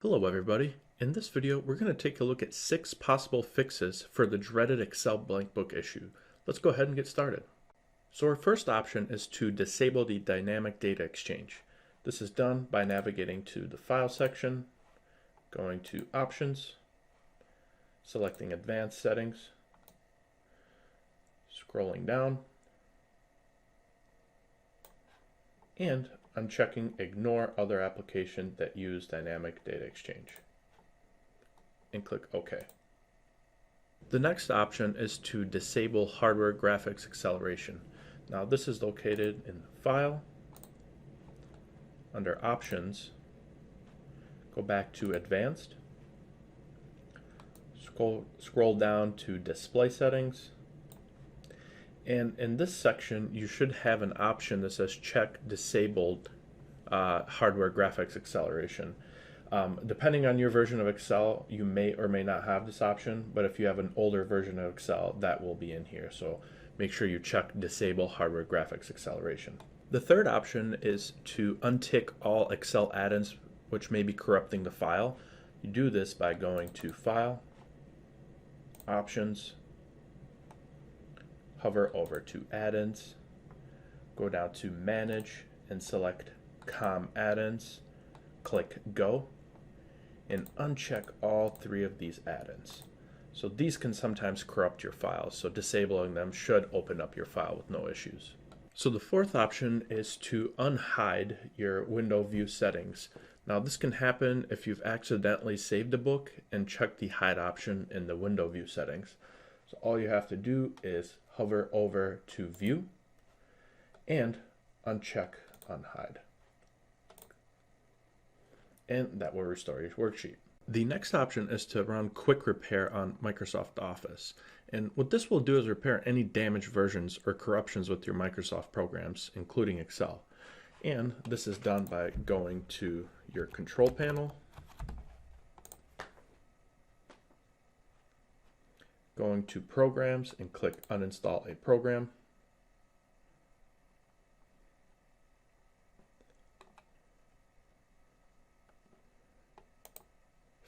Hello everybody. In this video, we're going to take a look at 6 possible fixes for the dreaded Excel blank book issue. Let's go ahead and get started. So our first option is to disable the dynamic data exchange. This is done by navigating to the File section, going to Options, selecting Advanced Settings, scrolling down, and unchecking Ignore Other Application that use Dynamic Data Exchange, and click OK. The next option is to disable hardware graphics acceleration. Now this is located in File, under Options, go back to Advanced, scroll down to Display Settings, and in this section you should have an option that says Check Disabled Hardware Graphics Acceleration. Depending on your version of Excel, you may or may not have this option, but if you have an older version of Excel, that will be in here. So make sure you check Disable Hardware Graphics Acceleration. The third option is to untick all Excel add-ins which may be corrupting the file. You do this by going to File, Options, hover over to Add-ins, go down to Manage and select COM Add-ins, click Go, and uncheck all 3 of these add-ins. So these can sometimes corrupt your files, so disabling them should open up your file with no issues. So the fourth option is to unhide your window view settings. Now this can happen if you've accidentally saved a book and checked the hide option in the window view settings. So all you have to do is hover over to View and uncheck Unhide. And that will restore your worksheet. The next option is to run Quick Repair on Microsoft Office. And what this will do is repair any damaged versions or corruptions with your Microsoft programs, including Excel. And this is done by going to your Control Panel, going to Programs and click Uninstall a Program.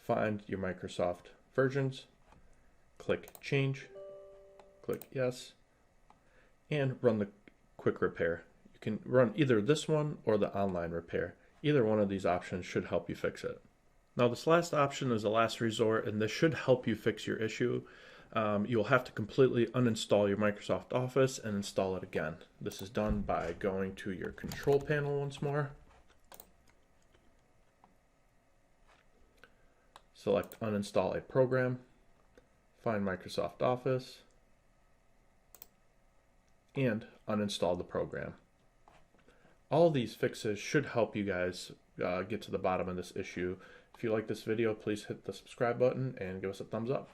Find your Microsoft versions, click Change, click Yes, and run the Quick Repair. You can run either this one or the online repair. Either one of these options should help you fix it. Now this last option is a last resort, and this should help you fix your issue. You'll have to completely uninstall your Microsoft Office and install it again. This is done by going to your Control Panel once more, select Uninstall a Program, find Microsoft Office, and uninstall the program. All these fixes should help you guys get to the bottom of this issue. If you like this video, please hit the subscribe button and give us a thumbs up.